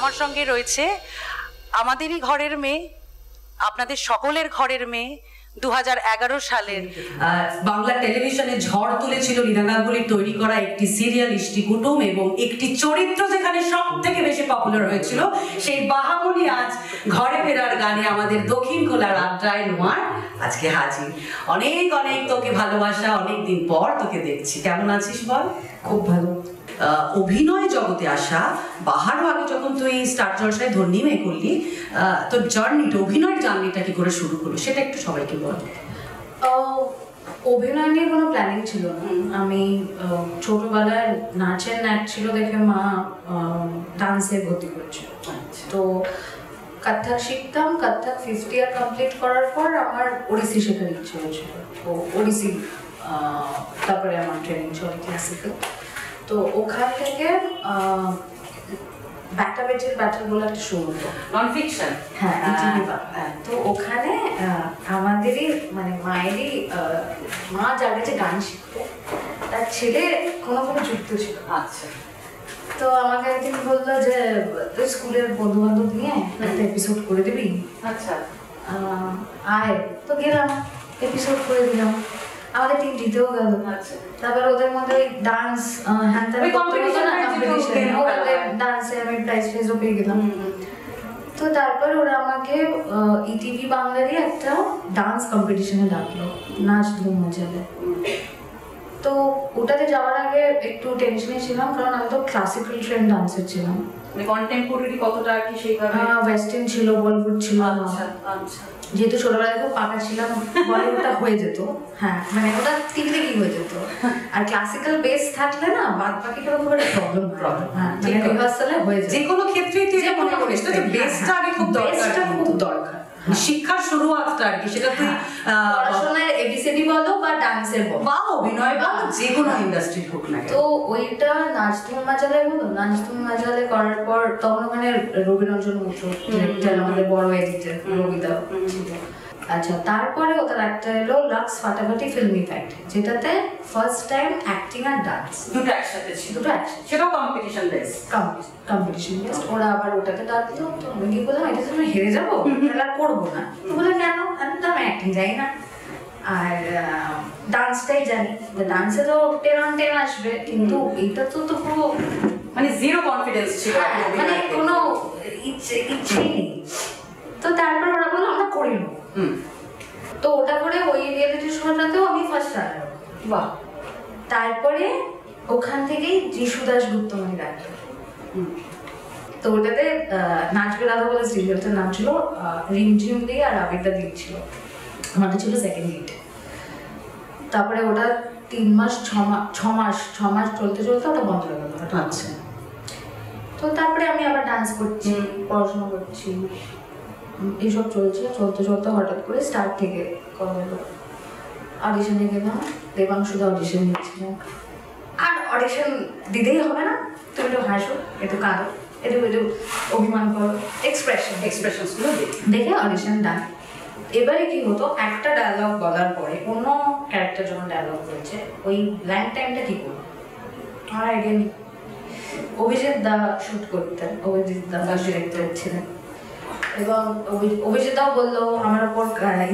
আমার সঙ্গে রয়েছে আমাদেরই ঘরের মেয়ে, আপনাদের সকলের ঘরের মেয়ে, 2011 সালের বাংলা টেলিভিশনে ঝড় তুলেছিল লীনা গাঙ্গুলির তৈরি করা একটি সিরিয়াল ইষ্টি কুটুম, এবং একটি চরিত্র যেখানে সব থেকে বেশি পপুলার হয়েছিল, সেই বাহামণি আজ ঘরে ফেরার গানে আমাদের দক্ষিণ কোলার আড্ডায় নোয়ার আজকে হাজির। অনেক অনেক তোকে ভালোবাসা, অনেক দিন পর তোকে দেখছি, কেমন আছিস বল? খুব ভালো। অভিনয় জগতে আসা, বাহারও আগে যখন তুই স্টার জলসায় ধর্নী মেয়ে করলি, তোর জার্নিটা, অভিনয়ের জার্নিটা কি করে শুরু হলো সেটা একটু সবাইকে বল। অভিনয় নিয়ে কোনো প্ল্যানিং ছিল না। আমি ছোটবেলায় নাচের ন্যাক ছিল দেখে মা ডান্সে ভর্তি করেছিল। তো কত্থক শিখতাম, কত্থক 5th ইয়ার কমপ্লিট করার পর আমার ওড়িশি শেখার ইচ্ছে হয়েছিল। তো ওড়িশি তারপরে আমার ট্রেনিং ছিল ক্লাসিক্যাল। তো ওখান থেকে ব্যাটা বেটের ব্যাটেল বলে একটা শো হতো, নন ফিকশন। হ্যাঁ, তো ওখানে আমাদেরই মানে মায়েরই মা যার কাছে গান শিখতো তার ছেলে কোনো যুক্ত ছিল। আচ্ছা। তো আমাকে একদিন বললো যে তুই স্কুলের বন্ধু বান্ধব নিয়ে একটা এপিসোড করে দিবি। আচ্ছা। আয়। তো গেলাম, এপিসোড করে দিলাম, আমাদের টিম জিতেও গেল। তারপরে ওদের মধ্যে ডান্স ডান্সে আমি প্রাইজ প্রাইজও পেয়ে গেলাম। তো তারপর ওরা আমাকে ইটিভি বাংলারই একটা ডান্স কম্পিটিশনে ডাকলো, নাচ ধুম মজালে। তো ওটাতে যাওয়ার আগে একটু টেনশনে ছিলাম, কারণ আমি তো ক্লাসিক্যাল ট্রেন্ড ডান্সার ছিলাম। কন্টেম্পোরারি কতটা কি সেইভাবে? ওয়েস্টার্ন ছিল, বলিউড ছিল। আচ্ছা। যেহেতু ছোটবেলায় খুব পাকা ছিলাম, বলিউডটা হয়ে যেত। হ্যাঁ, মানে ওটা টিভিতে কি হয়ে যেত। আর ক্লাসিক্যাল বেস থাকলে না বাদ বাকি কোনো খুব একটা প্রবলেম। হ্যাঁ, মানে রিহার্সালে হয়ে যায়। যে কোনো ক্ষেত্রেই তুই যে মনে করিস তো যে বেসটা আগে খুব দরকার, শিক্ষার শুরুয়াতটা আর কি, সেটা তুই পড়াশোনায় এবিসিডি বলো বা ডান্সের বলো বা অভিনয় বলো, যে কোনো ইন্ডাস্ট্রি হোক না। তো ওইটা নাচ ধুম মজালে হলো। নাচ ধুম মজালে করার পর তখন ওখানে রবিরঞ্জন মিত্র আমাদের বড় এডিটর রবিদা ছিল। আচ্ছা, তারপরে ওদের একটা এলো লাক্স ফাটাফাটি ফিল্ম ইফেক্ট, যেটাতে ফার্স্ট টাইম অ্যাক্টিং আর ডান্স দুটো একসাথে ছিল। সেটাও কম্পিটিশন বেস। Competition base. ওরা আবার ওটাতে ডাকতো। তো আমি কি বললাম, এটা তো আমি হেরে যাবো, তাহলে আর করবো না। তো বললাম কেন? আমি তো অ্যাক্টিং যাই না, আর ডান্সটাই জানি। ডান্সে তো 10 on 10 আসবে, কিন্তু এইটা তো পুরো মানে জিরো কনফিডেন্স ছিল, মানে কোনো ইচ্ছেই নেই। তো তারপর ওরা বললো আমরা করে নেবো। তো ওটা করে ওই রিয়েলিটি শোটাতেও আমি ফার্স্ট রানার। বাহ। তারপরে ওখান থেকেই যিশু দাশগুপ্ত মানে ডাকলো। তো ওটাতে নাচবে রাধা বলে সিরিয়ালটার নাম ছিল, রিমঝিম দিয়ে আর আবিরদা দিক ছিল, আমাদের ছিল সেকেন্ড লিড। তারপরে ওটা 3 মাস 6 মাস চলতে চলতে ওটা বন্ধ হয়ে গেল। আচ্ছা। তো তারপরে আমি আবার ডান্স করছি, পড়াশোনা করছি, এইসব চলছে। চলতে চলতে হঠাৎ করে স্টার্ট থেকে করা হলো। অডিশনে গেলাম, দেবাংশুদা অডিশন দিচ্ছিলাম। আর অডিশন দিতেই হবে না, তুমি একটু হাসো, একটু কাঁদো, একটু অভিমান করো, এক্সপ্রেশনসগুলো দেখে অডিশন ডান। এবারে কি হতো, একটা ডায়লগ বলার পরে অন্য ক্যারেক্টার যখন ডায়লগ বলছে, ওই ব্ল্যাঙ্ক টাইমটা কি করবো আমার আইডিয়া নেই। অভিজিৎ দা শুট করতেন, অভিজিৎ দা ডিরেক্টর ছিলেন, এবং অভিজিৎদাও বললো আমার ওপর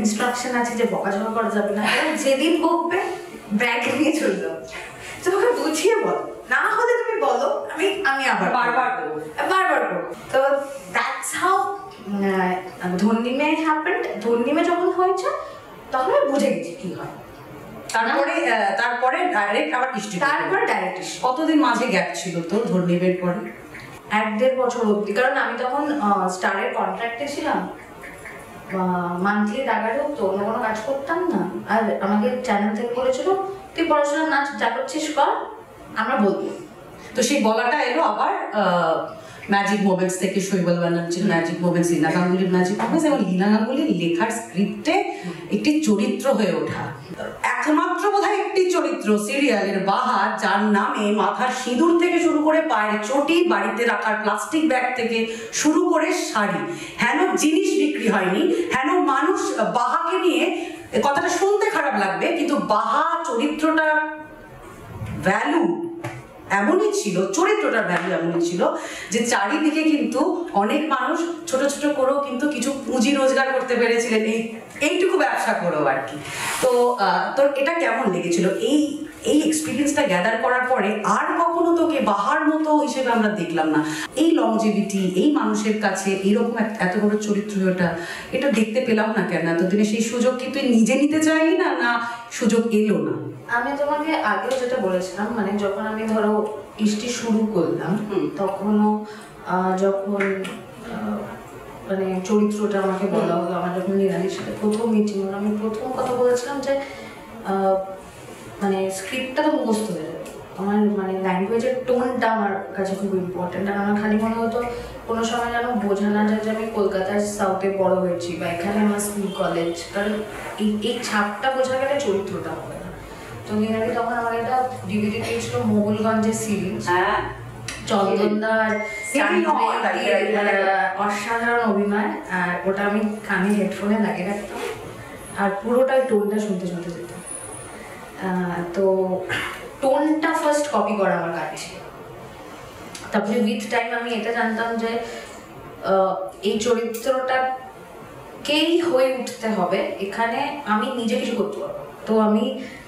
ইনস্ট্রাকশন আছে যে বকাঝকা করা যাবে না, যেদিন বকবে ব্যাগ নিয়ে চলে যাও, তোমাকে বুঝিয়ে বলো, না হলে তুমি বলো, আমি আবার বারবার করবো। তো দ্যাটস হাউ ধর্নিমে হ্যাপেন্ড। ধর্নিমে যখন হয়েছে তখন আমি বুঝে গেছি কি হয়। তারপরে ডাইরেক্ট আবার ইষ্টি। তারপরে ডাইরেক্ট ইষ্টি। কতদিন মাঝে গ্যাপ ছিল তোর ধর্নিমের পরে? 1-1.5 বছর অবধি, কারণ আমি তখন স্টারের কন্ট্রাক্টে ছিলাম, মান্থলি টাকাটা তো অন্য কোনো কাজ করতাম না। আর আমাকে চ্যানেল থেকে বলেছিল তুই পড়াশোনা নাচ যা করছিস কর, আমরা বলবো। তো সেই বলাটা এলো আবার ম্যাজিক মোমেন্টস থেকে, শৈবাল ব্যানার্জির ম্যাজিক মোমেন্টস, লীনা গাঙ্গুলির ম্যাজিক মোমেন্টস, এবং লীনা গাঙ্গুলির লেখার স্ক্রিপ্টে একটি চরিত্র হয়ে ওঠা, একমাত্র বোধহয় একটি চরিত্র সিরিয়ালের বাহার, যার নামে মাথার সিঁদুর থেকে শুরু করে পায়ের চটি, বাড়িতে রাখার প্লাস্টিক ব্যাগ থেকে শুরু করে শাড়ি, হেন জিনিস বিক্রি হয়নি, হেন মানুষ বাহাকে নিয়ে, কথাটা শুনতে খারাপ লাগবে কিন্তু বাহা চরিত্রটা ভ্যালু এমনই ছিল, চরিত্রটার ভ্যালু এমনই ছিল যে চারিদিকে কিন্তু অনেক মানুষ ছোট ছোট করেও কিন্তু কিছু পুঁজি রোজগার করতে পেরেছিলেন এইটুকু ব্যবসা করেও আর কি। তো তোর এটা কেমন লেগেছিল এই এক্সপিরিয়েন্সটা গ্যাদার করার পরে? আর কখনো তোকে বাহার মতো হিসেবে আমরা দেখলাম না, এই লংজিভিটি, এই মানুষের কাছে এইরকম এত বড় চরিত্র এটা দেখতে পেলাম না কেন এতদিনে? সেই সুযোগ কি তুই নিজে নিতে চাইলি না, না সুযোগ এলো না? আমি তোমাকে আগেও যেটা বলেছিলাম, মানে যখন আমি ধরো ইষ্টি শুরু করলাম তখনও যখন মানে চরিত্রটা আমাকে বলা হলো, আমার যখন নিরালির সাথে প্রথম মিটিং হলো, আমি প্রথম কথা বলেছিলাম যে মানে স্ক্রিপ্টটা তো মুখস্থ হয়ে যাবে, আমার মানে ল্যাঙ্গুয়েজের টোনটা আমার কাছে খুব ইম্পর্টেন্ট। আর আমার খালি মনে হতো কোনো সময় যেন বোঝা না যায় যে আমি কলকাতার সাউথে বড় হয়েছি বা এখানে আমার স্কুল কলেজ, কারণ এই ছাপটা বোঝা গেলে চরিত্রটা হবে না। তো নিরালি তখন আমার একটা ডিভিডি পেয়েছিল মোগলগঞ্জের সিরিজ, চন্দনদার অসাধারণ অভিনয়, আর ওটা আমি কানে হেডফোনে লাগিয়ে রাখতাম আর পুরোটাই টোনটা শুনতে শুনতে যেতাম। তো টোনটা ফার্স্ট কপি করা আমার কাজ ছিল। তারপরে উইথ টাইম আমি এটা জানতাম যে এই চরিত্রটাকেই হয়ে উঠতে হবে, এখানে আমি নিজে কিছু করতে পারবো। তো আমি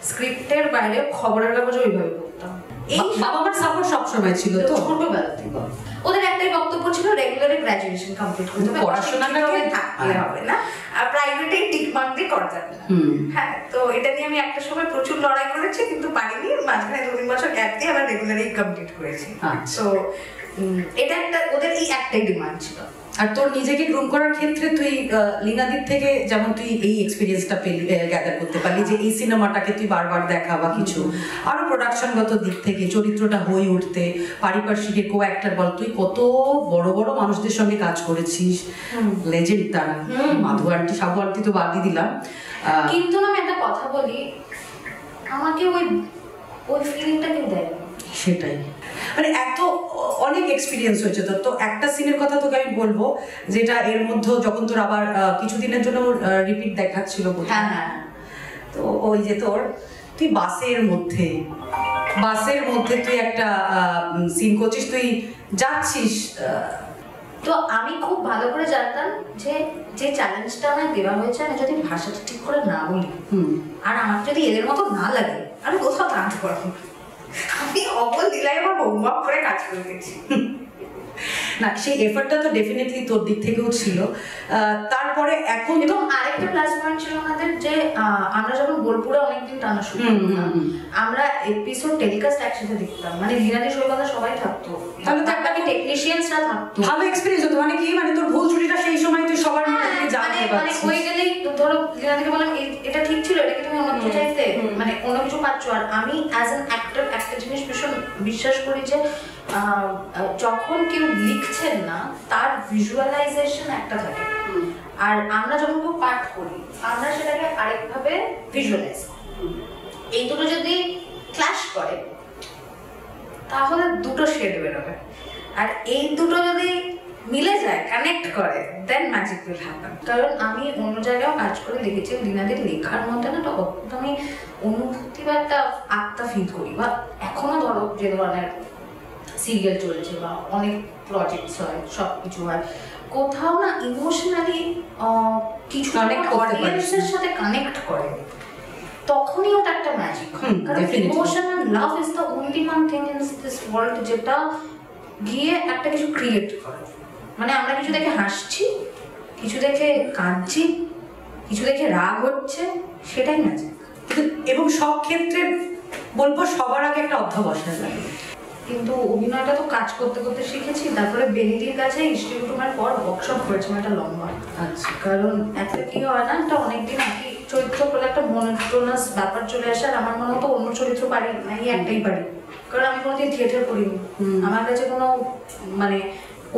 স্ক্রিপ্টের বাইরে খবরের কাগজে ওইভাবে পড়তাম। এই বাবা মার সাপোর্ট সবসময় ছিল তো ছোটবেলা থেকে। ওদের একটাই বক্তব্য ছিল রেগুলারে গ্র্যাজুয়েশন কমপ্লিট করতে হবে, পড়াশোনাটাকে থাকতে হবে না, আর প্রাইভেটে টিক মার্ক দিয়ে করা যাবে না। হ্যাঁ, তো এটা নিয়ে আমি একটা সময় প্রচুর লড়াই করেছি, কিন্তু পারিনি। মাঝখানে 2-3 বছর গ্যাপ দিয়ে আবার রেগুলারই কমপ্লিট করেছি। তো এটা একটা ওদের এই একটাই ডিমান্ড ছিল। আর তোর নিজেকে গ্রুম করার ক্ষেত্রে তুই লীনাদির থেকে যেমন তুই এই এক্সপিরিয়েন্সটা পেলি, গ্যাদার করতে পারলি যে এই সিনেমাটাকে তুই বারবার দেখা বা কিছু, আরো প্রোডাকশনগত দিক থেকে চরিত্রটা হয়ে উঠতে, পারিপার্শ্বিকের কো অ্যাক্টর বল, তুই কত বড় বড় মানুষদের সঙ্গে কাজ করেছিস, লেজেন্ড তারা, মাধু আন্টি, সাবু আন্টি তো বাদই দিলাম। কিন্তু আমি একটা কথা বলি, আমাকে ওই ফিলিংটা কেউ দেয় না। সেটাই, মানে এত অনেক এক্সপিরিয়েন্স হয়েছে তোর। তো একটা সিনের কথা তোকে আমি বলবো, যেটা এর মধ্যে যখন তোর আবার কিছুদিনের জন্য রিপিট দেখাচ্ছিল, হ্যাঁ, তো ওই যে তোর তুই বাসের মধ্যে তুই একটা সিন করছিস, তুই যাচ্ছিস। তো আমি খুব ভালো করে জানতাম যে চ্যালেঞ্জটা আমায় দেওয়া হয়েছে, আমি যদি ভাষাটা ঠিক করে না বলি আর আমার যদি এদের মতো না লাগে, আমি কোথাও কাঁদতে পারবো না। আমি অবল দিলাই আমার হোমওয়ার্ক করে কাজ করে গেছি। না, সেই এফর্টটা তো ডেফিনেটলি তোর দিক থেকেও ছিল। তারপরে এখন তো আরেকটা প্লাস পয়েন্ট ছিল আমাদের, যে আমরা যখন বোলপুরে অনেকদিন টানা শুরু করতাম, আমরা এপিসোড টেলিকাস্ট একসাথে দেখতাম, মানে লীনাদি সৈকতা সবাই থাকতো, তাহলে তো একটা টেকনিশিয়ানসরা থাকতো, ভালো এক্সপেরিয়েন্স হতো। মানে কি, মানে তোর ভুল ছুটিটা সেই সময় তুই সবার মধ্যে জানতে পারছিস। মানে হয়ে গেলেই ধরো লীনাদিকে বললাম এটা ঠিক ছিল, এটা কি তুমি অন্য কিছু চাইতে, মানে অন্য কিছু পাচ্ছ। আর আমি অ্যাজ অ্যান অ্যাক্টর একটা জিনিস ভীষণ বিশ্বাস করি যে যখন কেউ লিখছেন না তার ভিজুয়ালাইজেশন একটা থাকে, আর আমরা যখন কেউ পাঠ করি আমরা সেটাকে আরেকভাবে ভিজুয়ালাইজ করি। এই দুটো যদি ক্ল্যাশ করে তাহলে দুটো শেড বেরোবে, আর এই দুটো যদি মিলে যায়, কানেক্ট করে, দেন ম্যাজিক উইল হ্যাপেন। কারণ আমি অন্য জায়গায়ও কাজ করে দেখেছি, লীনাদির লেখার মধ্যে না একটা অদ্ভুত আমি অনুভূতি বা একটা আত্মা ফিল করি। বা এখনো ধরো যে ধরনের সিরিয়াল চলছে বা অনেক প্রজেক্টস হয়, সব কিছু হয়, কোথাও না ইমোশনালি কিছু অডিয়েন্সের সাথে কানেক্ট করে, তখনই ওটা একটা ম্যাজিক। কারণ emotion and love is the only one thing in this world যেটা গিয়ে একটা কিছু ক্রিয়েট করে। মানে আমরা কিছু দেখে হাসছি, কিছু দেখে কাঁদছি, কিছু দেখে রাগ হচ্ছে, সেটাই ম্যাজিক। এবং সব ক্ষেত্রে বলবো সবার আগে একটা অধ্যবসায় লাগে। কিন্তু অভিনয়টা তো কাজ করতে করতে শিখেছি। তারপরে বেনিদির কাছে ইনস্টিটিউটের পর ওয়ার্কশপ করেছিলাম একটা লম্বা। আচ্ছা, কারণ একটা কি হয় না, একটা অনেকদিন একই চরিত্র করলে একটা মনোটোনাস ব্যাপার চলে আসে, আর আমার মনে হতো অন্য চরিত্র পারি না, এই একটাই পারি। কারণ আমি কোনোদিন থিয়েটার করিনি, আমার কাছে কোনো মানে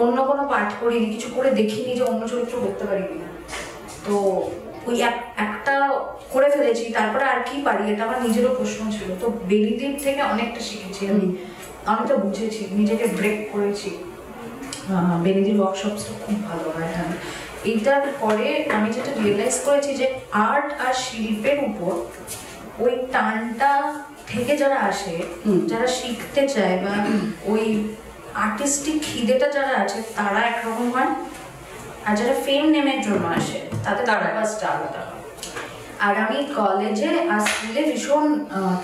অন্য কোনো পাঠ করিনি, কিছু করে দেখিনি যে অন্য চরিত্র করতে পারি কিনা। তো ওই একটা করে ফেলেছি, তারপরে আর কি পারি, এটা আমার নিজেরও প্রশ্ন ছিল। তো বেনিদির থেকে অনেকটা শিখেছি আমি, অনেকটা বুঝেছি, নিজেকে ব্রেক করেছি। বেনিদির ওয়ার্কশপসটা খুব ভালো হয়। এইটার পরে আমি যেটা রিয়েলাইজ করেছি যে আর্ট আর শিল্পের উপর ওই টানটা থেকে যারা আসে, যারা শিখতে চায় বা ওই আর্টিস্টিক খিদেটা যারা আছে তারা একরকম হয়, আর যারা ফেম নেমের জন্য আসে তাতে তারা ব্যাপারটা আলাদা হয়। আর আমি কলেজে আর স্কুলে ভীষণ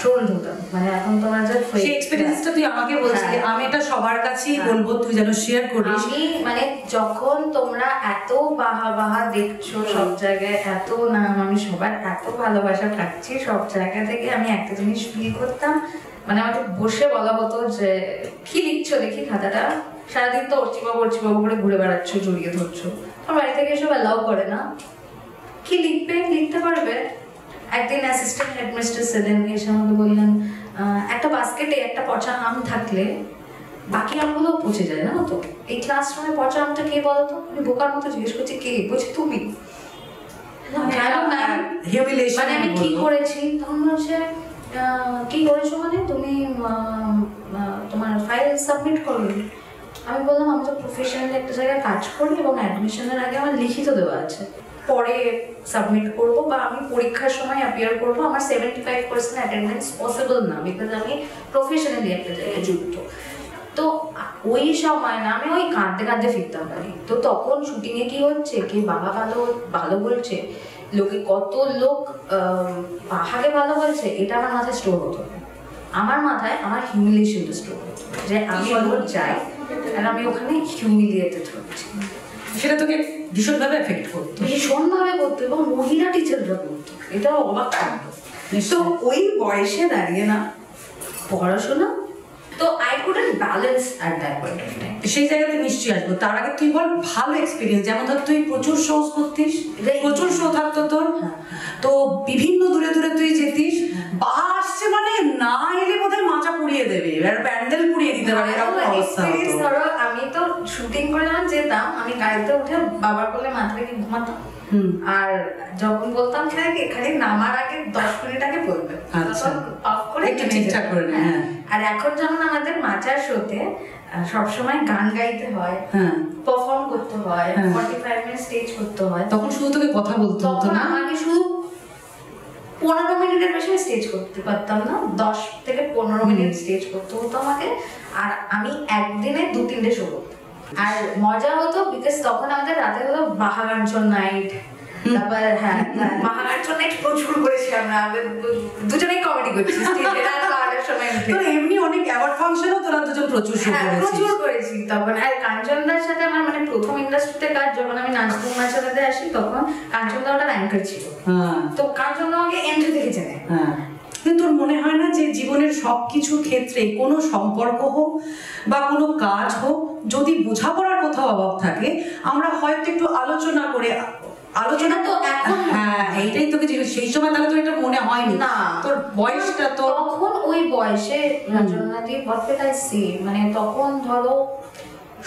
ট্রোল হতাম, মানে এখন তোমার যে সেই এক্সপেরিয়েন্সটা তুই আমাকে বলছিলি, আমি এটা সবার কাছেই বলবো, তুই যেন শেয়ার করিস। আমি মানে যখন তোমরা এত বাহা দেখছো সব জায়গায়, এত নাম, আমি সবার এত ভালোবাসা পাচ্ছি সব জায়গা থেকে, আমি একটা জিনিস ফিল করতাম, মানে আমাকে বসে বলা হতো যে কি লিখছো দেখি খাতাটা, সারাদিন তো অর্চিবাবু করে ঘুরে বেড়াচ্ছ, জড়িয়ে ধরছো, আমার বাড়ি থেকে এসব অ্যালাউ করে না, কি লিখবে, লিখতে পারবে। একদিন অ্যাসিস্ট্যান্ট হেডমিস্ট্রেস ছিলেন, এসে আমাকে বললেন একটা বাস্কেটে একটা পচা আম থাকলে বাকি আমগুলো পচে যায় না তো, এই ক্লাসরুমে পচা আমটা কে বলতো? আমি বোকার মতো জিজ্ঞেস করছি কে, বলছি তুমি। মানে আমি কি করেছি তখন হচ্ছে, কি করেছো মানে তুমি তোমার ফাইল সাবমিট করবে? আমি বললাম আমি তো প্রফেশনালি একটা জায়গায় কাজ করি এবং অ্যাডমিশনের আগে আমার লিখিত দেওয়া আছে, পরে সাবমিট করবো বা আমি পরীক্ষার সময় অ্যাপিয়ার করবো, আমার 75% অ্যাটেন্ডেন্স পসিবল না, বিকজ আমি প্রফেশনালি একটা জায়গায় যুক্ত। তো ওই সময় না আমি ওই কাঁদতে ফিরতাম বাড়ি। তো তখন শুটিংয়ে কি হচ্ছে, কি বাবা ভালো বলছে, লোকে কত লোক বাহাকে ভালো বলছে, এটা আমার মাথায় স্টোর হতো না। আমার মাথায় আমার হিউমিলিয়েশনটা স্টোর হতো, যে আমি ওর যাই আর আমি ওখানে হিউমিলিয়েটেড হচ্ছি। সেটা তোকে ভীষণভাবে এফেক্ট করতো, ভীষণভাবে করতো, এবং মহিলা টিচাররা করতো, এটাও অবাক করতো। তো ওই বয়সে দাঁড়িয়ে না পড়াশোনা, তো I couldn't balance at that point of time. সেই জায়গাতে নিশ্চয়ই আসবো। তার আগে তুই বল ভালো এক্সপিরিয়েন্স, যেমন ধর তুই প্রচুর শোজ করতিস, প্রচুর শো থাকতো তোর, তো বিভিন্ন দূরে তুই যেতিস, বা আসছে মানে না এলে বোধহয় মাচা পুড়িয়ে দেবে, আর প্যান্ডেল পুড়িয়ে দিতে পারে, এরকম অবস্থা হতো। ধরো আমি তো শুটিং করে যখন যেতাম, আমি গাড়িতে উঠে বাবার কোলে মাথা রেখে ঘুমাতাম, আর যখন বলতাম খালি নামার আগে 10 মিনিট আগে বলবে, অফ করে একটু ঠিকঠাক করে নে। আর এখন যেমন আমাদের মাচার শোতে সবসময় গান গাইতে হয়, পারফর্ম করতে হয়, 45 মিনিট স্টেজ করতে হয়, তখন শুধু তোকে কথা বলতে হতো না, আমাকে শুধু 15 মিনিটের বেশি স্টেজ করতে পারতাম না, 10 থেকে 15 মিনিট স্টেজ করতে হতো আমাকে, আর আমি একদিনে 2-3টে শো করতাম। আর মজা হতো বিকজ তখন আমাদের রাতে হলো বাহাগাঞ্চন নাইট, তারপর বাহাগাঞ্চন নাইট প্রচুর করেছি আমরা, দুজনেই কমেডি করছি স্টেজে রাত 12টার সময় উঠে। তো এমনি অনেক অ্যাওয়ার্ড ফাংশনও তোরা দুজন প্রচুর শো করেছিস। প্রচুর করেছি তখন। আর কাঞ্চনদার সাথে আমার মানে প্রথম ইন্ডাস্ট্রিতে কাজ, যখন আমি নাচতুম মাছাতে আসি তখন কাঞ্চনদা ওটার অ্যাঙ্কার ছিল, তো কাঞ্চনদা আমাকে এন্ট্রি থেকে চেনে। তোর মনে হয় না যে জীবনের সবকিছু ক্ষেত্রে কোনো সম্পর্ক হোক বা কোনো কাজ হোক, যদি বোঝাপড়ার কোথাও অভাব থাকে, আমরা হয়তো একটু আলোচনা তো এখন, এইটাই তোকে সেই সময় তাহলে তোর এটা মনে হয়নি না, তোর বয়সটা তো তখন ওই বয়সে রচনাদি মানে তখন ধরো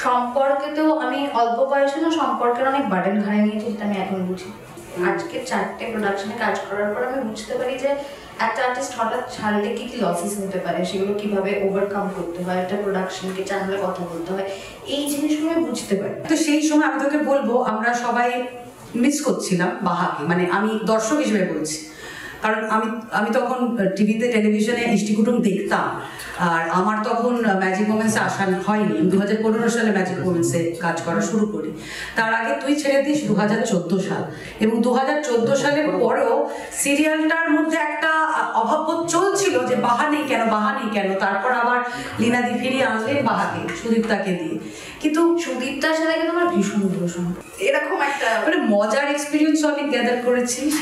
সম্পর্কেতেও আমি অল্প বয়সে না সম্পর্কের অনেক বার্ডেন ঘাড়ে নিয়েছি, যেটা আমি এখন বুঝি। আজকে 4টে প্রোডাকশনে কাজ করার পর আমি বুঝতে পারি যে একটা আর্টিস্ট হঠাৎ ছাড়লে কি লসেস হতে পারে, সেগুলো কিভাবে ওভারকাম করতে হয়, একটা প্রোডাকশনকে চ্যানেলে কথা বলতে হয়, এই জিনিসগুলো আমি বুঝতে পারি। তো সেই সময় আমি তোকে বলবো, আমরা সবাই মিস করছিলাম বাহাকে, মানে আমি দর্শক হিসেবে বলছি, কারণ আমি তখন টিভিতে টেলিভিশনে ইষ্টি কুটুম দেখতাম, আর আমার তখন ম্যাজিক মোমেন্টসে আসা হয়নি। 2015 সালে ম্যাজিক মোমেন্টসে কাজ করা শুরু করি। তার আগে তুই ছেড়ে দিস 2014 সাল, এবং 2014 সালের পরেও সিরিয়ালটার মধ্যে একটা অভাববোধ চলছিল যে বাহা নেই কেন। তারপর আবার লীনাদি ফিরিয়ে আনলেন বাহাকে, সুদীপ্তাকে দিয়ে। কিন্তু সুদীপ্তার সাথে কিন্তু আমার ভীষণ এরকম একটা মানে মজার এক্সপিরিয়েন্স অনেক গ্যাদার করেছিস,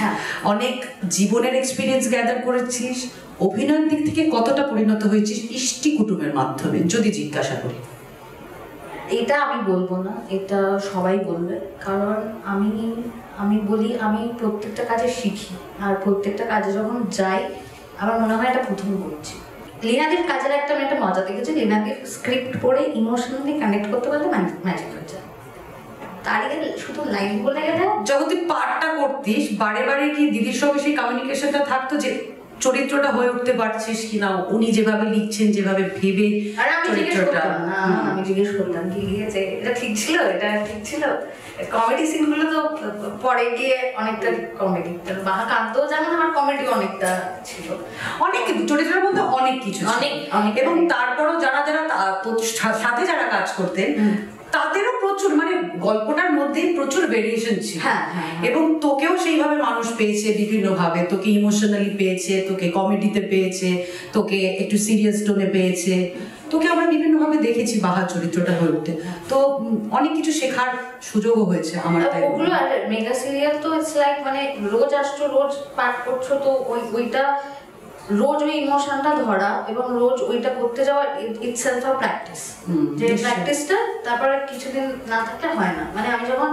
অনেক জীবনের এক্সপিরিয়েন্স গ্যাদার করেছিস। অভিনয়ের দিক থেকে কতটা পরিণত হয়েছিস ইষ্টি কুটুমের মাধ্যমে, যদি জিজ্ঞাসা করি? এটা আমি বলবো না, এটা সবাই বলবে, কারণ আমি বলি আমি প্রত্যেকটা কাজে শিখি, আর প্রত্যেকটা কাজে যখন যাই আমার মনে হয় এটা প্রথম করছি। লীনাদির কাজের একটা আমি একটা মজা দেখেছি, লীনাদির স্ক্রিপ্ট পড়ে ইমোশনালি কানেক্ট করতে পারলে ম্যাজিক হয়ে যায়। তার আগে শুধু লাইন বলে গেলে, যখন তুই পার্টটা করতিস বারে কি দিদির সঙ্গে সেই কমিউনিকেশনটা থাকতো যে চরিত্রটা হয়ে উঠতে পারছিস কিনা, উনি যেভাবে লিখছেন, যেভাবে ভেবে আর আমি জিজ্ঞেস চরিত্রটা। করতাম না, আমি জিজ্ঞেস করতাম কি লিখেছে, এটা ঠিক ছিল, এটা ঠিক ছিল। কমেডি সিনগুলো তো পরে গিয়ে অনেকটা কমেডি, বাহা কান্তও যেমন আমার কমেডি অনেকটা ছিল, অনেক কিছু চরিত্রের মধ্যে অনেক কিছু ছিল। অনেক এবং তারপরও যারা যারা সাথে যারা কাজ করতেন তাদেরও প্রচুর, মানে গল্পটার মধ্যে প্রচুর ভেরিয়েশন ছিল। এবং তোকেও সেইভাবে মানুষ পেয়েছে বিভিন্ন ভাবে, তোকে ইমোশনালি পেয়েছে, তোকে কমেডিতে পেয়েছে, তোকে একটু সিরিয়াস টোনে পেয়েছে, তোকে আমরা বিভিন্ন ভাবে দেখেছি বাহা চরিত্রটা হয়ে উঠতে। তো অনেক কিছু শেখার সুযোগও হয়েছে আমার। তাই ওগুলো আর মেগা সিরিয়াল তো ইটস লাইক মানে রোজ আসছো, রোজ পাঠ করছো, তো ওইটা রোজ ওই ইমোশনটা ধরা এবং রোজ ওইটা করতে যাওয়া ইটসেলফ আ প্র্যাকটিস। যে প্র্যাকটিসটা তারপরে কিছুদিন না থাকলে হয় না। মানে আমি যখন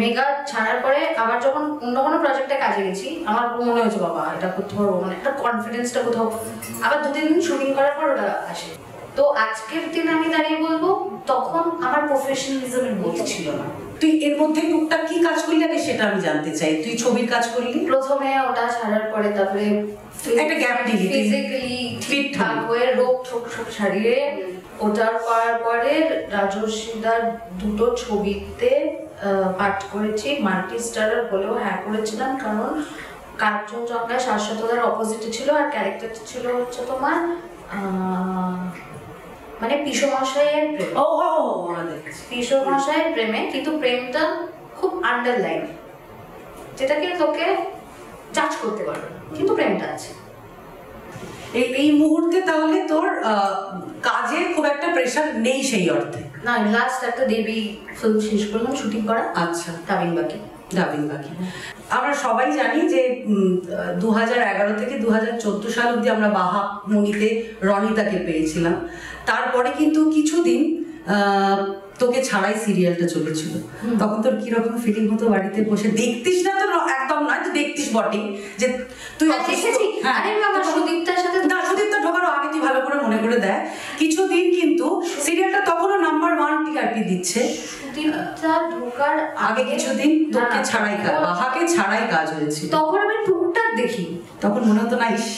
মেগা ছাড়ার পরে আবার যখন অন্য কোনো প্রজেক্টে কাজে গেছি, আমার মনে হয়েছে বাবা এটা করতে পারবো, মানে একটা কনফিডেন্সটা কোথাও, আবার 2-3 দিন শুটিং করার পর ওটা আসে। তো আজকের দিন আমি দাঁড়িয়ে বলবো তখন আমার প্রফেশনালিজমের বোধ ছিল না। তুই এর মধ্যে টুকটাক কি কাজ করলি আগে সেটা আমি জানতে চাই। তুই ছবির কাজ করলি প্রথমে, ওটা ছাড়ার পরে তারপরে একটা গ্যাপ দিলি, ফিজিক্যালি ঠিকঠাক হয়ে রোগ ঠোক সব সারিয়ে ওটার করার পরে রাজস্বীদার 2টো ছবিতে পাঠ করেছি। মাল্টি স্টারার বলেও হ্যাঁ করেছিলাম, কারণ কাঞ্চনজঙ্ঘা শাশ্বতদার অপোজিটে ছিল আর ক্যারেক্টারটা ছিল হচ্ছে তোমার মানে পিসমশাইয়ের প্রেম। পিসমশাইয়ের প্রেমে, কিন্তু প্রেমটা খুব আন্ডারলাইন, যেটাকে তোকে জাজ করতে পারবে না, কিন্তু প্রেমটা আছে। এই মুহূর্তে তাহলে তোর কাজে খুব একটা প্রেশার নেই সেই অর্থে? না, লাস্ট একটা দেবী ফিল্ম শেষ করলাম শুটিং করা। আচ্ছা, ডাবিং বাকি। আমরা সবাই জানি যে 2011 থেকে 2014 সাল অব্দি আমরা বাহা মনিতে রনিতাকে পেয়েছিলাম। তারপরে কিন্তু কিছুদিন তোকে ছাড়াই সিরিয়ালটা চলেছিল। তখন তোর কিরকম ফিলিং হতো? বাড়িতে বসে দেখতিস না তো একদম নয়, তুই দেখতিস বটে যে তুই সুদীপ্তার সাথে না, সুদীপ্তা ঢোকারও আগে তুই ভালো করে মনে করে দেয় কিছুদিন, কিন্তু সিরিয়ালটা তখনও নাম্বার 1 টিআরপি দিচ্ছে। সুদীপ্তা ঢোকার আগে কিছুদিন তোকে ছাড়াই কাজ, বাহাকে ছাড়াই কাজ হয়েছিল। তখন আমি টুকটাক দেখি, তখন মনে হতো না ইস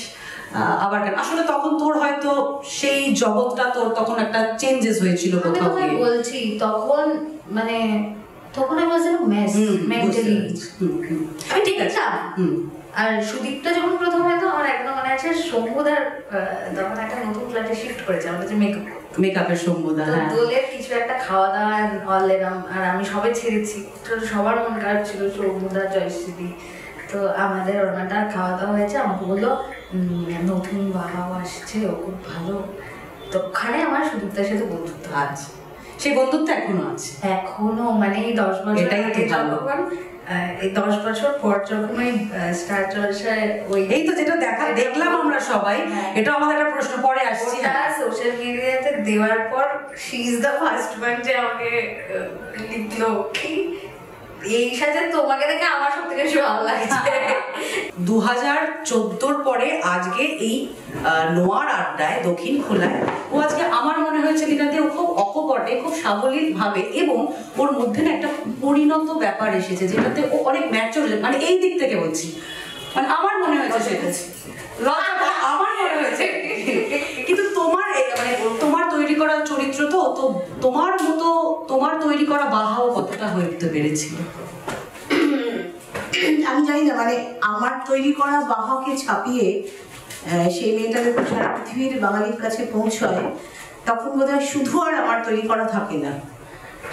আবার কেন। আসলে তখন তোর হয়তো সেই জগৎটা তোর তখন একটা চেঞ্জেস হয়েছিল কোথাও গিয়ে। বলছি তখন মানে তখন আমি ওয়াজ ইন মেস মেন্টালি। আমি দেখতাম। আর সুদীপটা যখন প্রথম হয়তো আমার একদম মনে আছে, শম্ভুদার তখন একটা নতুন ফ্ল্যাটে শিফট করেছে আমাদের, যে মেকআপের শম্ভুদা, দোলের কিছু একটা খাওয়া দাওয়া অল এরাম, আর আমি সবাই ছেড়েছি, সবার মন খারাপ ছিল, শম্ভুদা, জয়শ্রী। তো আমাদের ওনাটা খাওয়া দাওয়া হয়েছে, আমাকে বললো নতুন বাবাও আসছে, ও খুব ভালো। তো ওখানে আমার সুদীপ্তার সাথে বন্ধুত্ব আছে। সেই বন্ধুত্ব এখনো আছে? এখনো, মানে এই 10 বছর আগে যখন, এই 10 বছর পর যখন ওই স্টার জলসায় ওই এই তো যেটা দেখলাম আমরা সবাই, এটা আমাদের একটা প্রশ্ন পরে আসছে, সোশ্যাল মিডিয়াতে দেওয়ার পর she is the first one যে আমাকে লিখলো কি এই সাথে তোমাকে দেখে আমার সব থেকে বেশি ভালো লাগছে। 2014 পরে আজকে এই নোয়ার আড্ডায় দক্ষিণ খোলায় ও আজকে আমার মনে হয়েছে লীনাতে ও খুব অকপটে, খুব সাবলীল ভাবে, এবং ওর মধ্যে না একটা পরিণত ব্যাপার এসেছে যেটাতে ও অনেক ম্যাচিওর, মানে এই দিক থেকে বলছি, মানে আমার মনে হয়েছে সেটা আমার মনে হয়েছে। কিন্তু তোমার মানে তোমার তৈরি করা চরিত্র তো তোমার মতো, তোমার তৈরি করা বাহাও কতটা হয়ে উঠতে পেরেছিল আমি জানি না। মানে আমার তৈরি করা বাহাকে ছাপিয়ে সেই মেয়েটা যখন সারা পৃথিবীর বাঙালির কাছে পৌঁছয়, তখন বোধহয় শুধু আর আমার তৈরি করা থাকে না,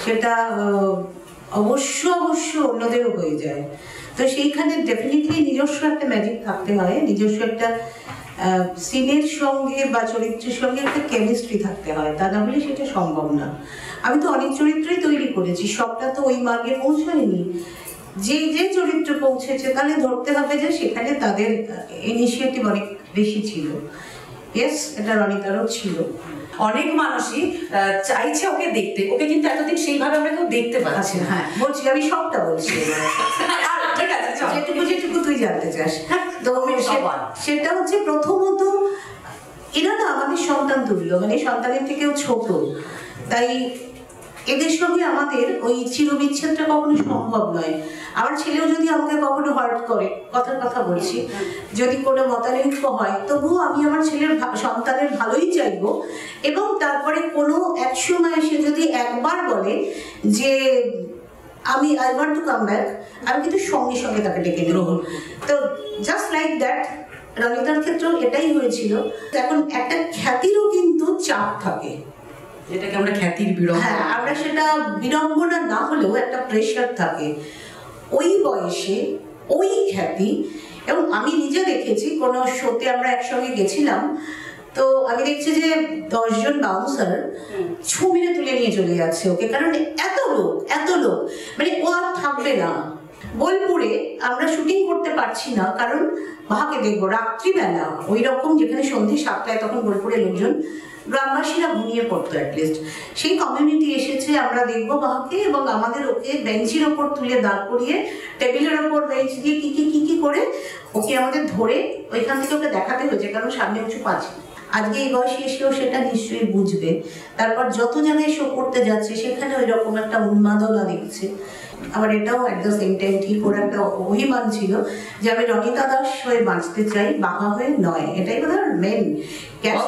সেটা অবশ্য অন্যদেরও হয়ে যায়। তো সেইখানে ডেফিনেটলি নিজস্ব একটা ম্যাজিক থাকতে হয়, নিজস্ব একটা সিনের সঙ্গে বা চরিত্রের সঙ্গে একটা কেমিস্ট্রি থাকতে হয়, তা না হলে সেটা সম্ভব না। আমি তো অনেক চরিত্রই তৈরি করেছি, সবটা তো ওই মার্গে পৌঁছায়নি। যে যে চরিত্র পৌঁছেছে তাহলে ধরতে হবে যে সেখানে তাদের ইনিশিয়েটিভ অনেক বেশি ছিল। ইয়েস, এটা রনিতারও ছিল। অনেক মানুষই চাইছে ওকে দেখতে, ওকে কিন্তু এতদিন সেইভাবে আমরা কেউ দেখতে পাচ্ছি না। হ্যাঁ বলছি, আমি সবটা বলছি, ঠিক আছে, যেটুকু তুই জানতে চাস। তো সেটা হচ্ছে প্রথমত এরা না আমাদের সন্তান তুল্য, মানে সন্তানের থেকেও ছোট, তাই এদের সঙ্গে আমাদের ওই চিরবিচ্ছেদটা কখনো সম্ভব নয়। আমার ছেলেও যদি আমাকে কখনো হার্ট করে, কথার কথা বলছি, যদি কোনো মতানৈক্য হয়, তবুও আমি আমার ছেলের সন্তানের ভালোই চাইবো। এবং তারপরে কোনো এক সময় সে যদি একবার বলে যে আমি I want to come back, আমি কিন্তু সঙ্গে সঙ্গে তাকে ডেকে নেব। তো জাস্ট লাইক দ্যাট রণিতার ক্ষেত্রেও এটাই হয়েছিল। এখন একটা খ্যাতিরও কিন্তু চাপ থাকে, যেটাকে আমরা খ্যাতির বিড়ম্বনা, হ্যাঁ আমরা সেটা বিড়ম্বনা না হলেও একটা প্রেশার থাকে ওই বয়সে, ওই খ্যাতি। এবং আমি নিজে দেখেছি কোনো শোতে আমরা একসঙ্গে গেছিলাম, তো আমি দেখছি যে 10 জন বাউন্সার ছু মেরে তুলে নিয়ে চলে যাচ্ছে ওকে, কারণ এত লোক মানে ও আর থাকবে না। বোলপুরে আমরা শুটিং করতে পারছি না, কারণ বাহাকে দেখবো রাত্রিবেলা ওই রকম, যেখানে সন্ধ্যে 7টায় তখন বোলপুরে লোকজন, গ্রামবাসীরা ঘুমিয়ে পড়তো অ্যাটলিস্ট, সেই কমিউনিটি এসেছে আমরা দেখবো বাহাকে। এবং আমাদের ওকে বেঞ্চের ওপর তুলে দাঁড় করিয়ে, টেবিলের ওপর বেঞ্চ দিয়ে কি করে ওকে আমাদের ধরে ওইখান থেকে ওকে দেখাতে হয়েছে, কারণ সামনে উঁচু পাচ্ছি। আজকে এই বয়সে এসেও সেটা নিশ্চয়ই বুঝবে। তারপর যত জায়গায় শো করতে যাচ্ছে সেখানে ওই রকম একটা উন্মাদনা দেখছে। আবার এটাও অ্যাট দ্য সেম টাইম ঠিক ওর একটা অভিমান ছিল যে আমি রণিতা দাস হয়ে বাঁচতে চাই, বাহা হয়ে নয়। এটাই বোধহয় মেন ক্যাচ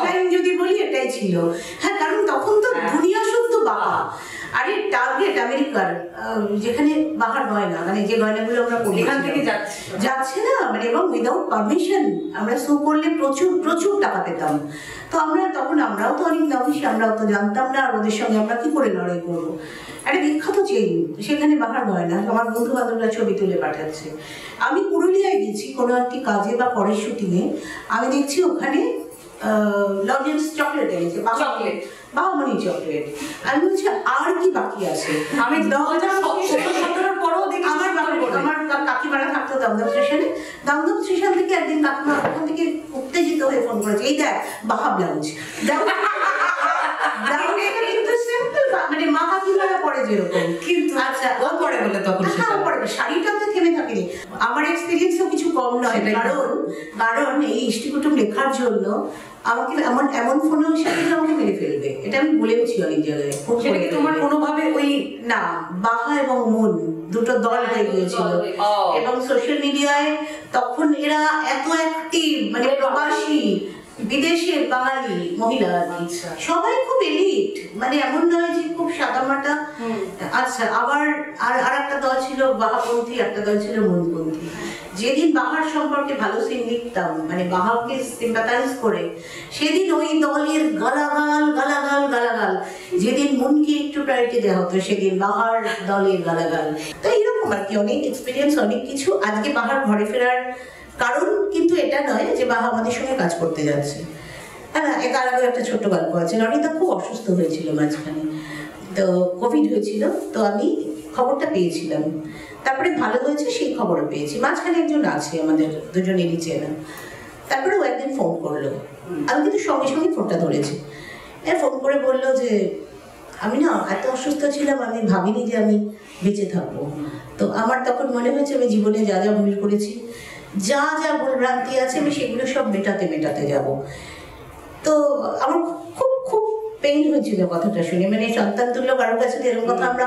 লাইন যদি বলি এটাই ছিল। হ্যাঁ, কারণ তখন তো দুনিয়া শুদ্ধ বাহা। আরে টার্গেট আমেরিকার, যেখানে বাহার গয়না, মানে যে গয়নাগুলো আমরা পরি এখান থেকে যাচ্ছে না, মানে এবং উইদাউট পারমিশন আমরা শো করলে প্রচুর টাকা পেতাম। তো আমরাও তো অনেক নবিশ, আমরাও তো জানতাম না, আর ওদের সঙ্গে আমরা কি করে লড়াই করবো। একটা বিখ্যাত চেইন, সেখানে বাহার গয়না, আমার বন্ধু বান্ধবরা ছবি তুলে পাঠাচ্ছে। আমি পুরুলিয়ায় গেছি কোনো একটি কাজে বা পরের শুটিংয়ে, আমি দেখছি ওখানে লজেন্স চকলেট এনেছে, বাহামণি চকলেট। আমি বলছি আর কি বাকি আছে? আমি 2017 পরেও দেখি আমার কাকিমারা থাকতো দমদম স্টেশনে, দমদম স্টেশন থেকে একদিন কাকিমা ওখান থেকে উত্তেজিত হয়ে ফোন করেছে, এই দেখ বাহা ব্লাউজ। মানে মা কাকিমারা পরে যেরকম, কিন্তু আচ্ছা ও পরে বলে তখন শাড়িটা তো থেমে থাকেনি। আমার এক্সপিরিয়েন্সও কিছু কম নয়, কারণ এই ইষ্টি কুটুম লেখার জন্য আমাকে এমন ফোনে সাথে আমাকে মেরে ফেলবে, এটা আমি বলেওছি অনেক জায়গায়। সেটা কি তোমার কোনোভাবে ওই না, বাহা এবং মন দুটো দল হয়ে গিয়েছিল। এবং সোশ্যাল মিডিয়ায় তখন এরা এত অ্যাক্টিভ, মানে প্রবাসী বিদেশের বাঙালি মহিলা, সবাই খুব এলিট, মানে এমন নয় যে খুব সাদামাটা। আচ্ছা, আবার আর একটা দল ছিল বাহাপন্থী, একটা দল ছিল মনপন্থী। যেদিন বাহার সম্পর্কে ভালো সিন লিখতাম, মানে বাহাকে সিম্পাথাইজ করে, সেদিন ওই দলের গালাগাল। যেদিন মনকে একটু প্রায়োরিটি দেওয়া হতো, সেদিন বাহার দলের গালাগাল। তো এইরকম আর কি অনেক এক্সপিরিয়েন্স, অনেক কিছু। আজকে বাহার ঘরে ফেরার কারণ কিন্তু এটা নয় যে বাহা আমাদের সঙ্গে কাজ করতে যাচ্ছে। হ্যাঁ, তার আগে একটা ছোট্ট গল্প আছে। রণিতা খুব অসুস্থ হয়েছিল মাঝখানে, তো কোভিড হয়েছিল, তো আমি খবরটা পেয়েছিলাম। তারপরে ভালো হয়েছে সেই খবরও পেয়েছি। মাঝখানে একজন আছে আমাদের দুজনেরই চেনা, তারপরে ও একদিন ফোন করলো, আমি কিন্তু সঙ্গে সঙ্গে ফোনটা ধরেছি। ফোন করে বললো যে আমি না এত অসুস্থ ছিলাম, আমি ভাবিনি যে আমি বেঁচে থাকবো। তো আমার তখন মনে হয়েছে আমি জীবনে যা যা ভুল করেছি, যা ভুলভ্রান্তি আছে, আমি সেগুলো সব মেটাতে যাব। তো আমার খুব পেইন হয়েছিল কথাটা শুনে, মানে সন্তান তুল্য কারোর কাছে এরকম কথা আমরা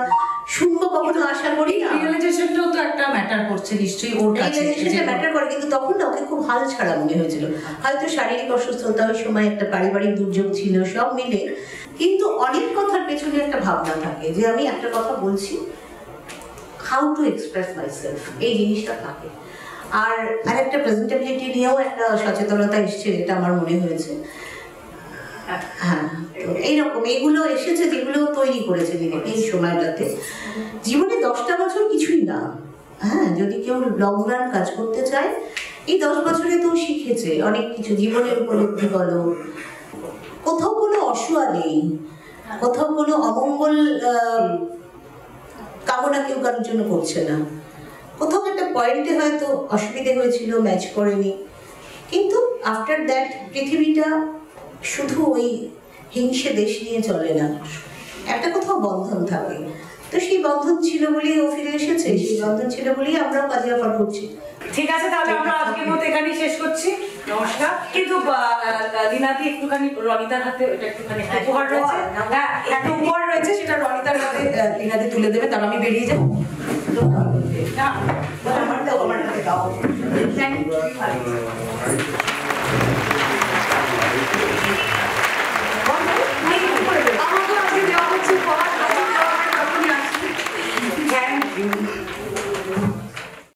শুনবো কখনো আশা করি না। রিয়েলাইজেশনটাও তো একটা ম্যাটার করছে নিশ্চয়ই, ওর কাছে ম্যাটার করে, কিন্তু তখন না ওকে খুব হাল ছাড়া মনে হয়েছিল। হয়তো শারীরিক অসুস্থতা, ওই সময় একটা পারিবারিক দুর্যোগ ছিল, সব মিলে। কিন্তু অনেক কথার পেছনে একটা ভাবনা থাকে যে আমি একটা কথা বলছি, হাউ টু এক্সপ্রেস মাইসেলফ, এই জিনিসটা থাকে। আর একটা প্রেজেন্টেবিলিটি নিয়েও একটা সচেতনতা এসছে, যেটা আমার মনে হয়েছে। হ্যাঁ, এইরকম এগুলো এসেছে যেগুলো তৈরি করেছে দিদিকে এই সময়টাতে। জীবনে 10টা বছর কিছুই না। হ্যাঁ, যদি কেউ লং রান কাজ করতে চায়, এই 10 বছরে তো শিখেছে অনেক কিছু, জীবনের উপলব্ধি বলো, কোথাও কোনো অসুয়া নেই, কোথাও কোনো অমঙ্গল কামনা কেউ কারোর জন্য করছে না। কোথাও একটা পয়েন্টে হয়তো অসুবিধে হয়েছিল, ম্যাচ করেনি, কিন্তু আফটার দ্যাট পৃথিবীটা শুধু ওই হিংসে দেশ নিয়ে চলে না, একটা কোথাও বন্ধন থাকে। তো সেই বন্ধন ছিল বলেই ও ফিরে এসেছে, সেই বন্ধন ছিল বলেই আমরাও কাজে অফার করছি। ঠিক আছে, তাহলে আমরা আজকের মতো এখানেই শেষ করছি। নমস্কার। কিন্তু দিনাদি একটুখানি রণিতার হাতে এটা একটুখানি উপহার রয়েছে, হ্যাঁ একটা উপহার রয়েছে, সেটা রণিতার হাতে দিনাদি তুলে দেবে, তার আমি বেরিয়ে যাবো। আমারটাকে দাও।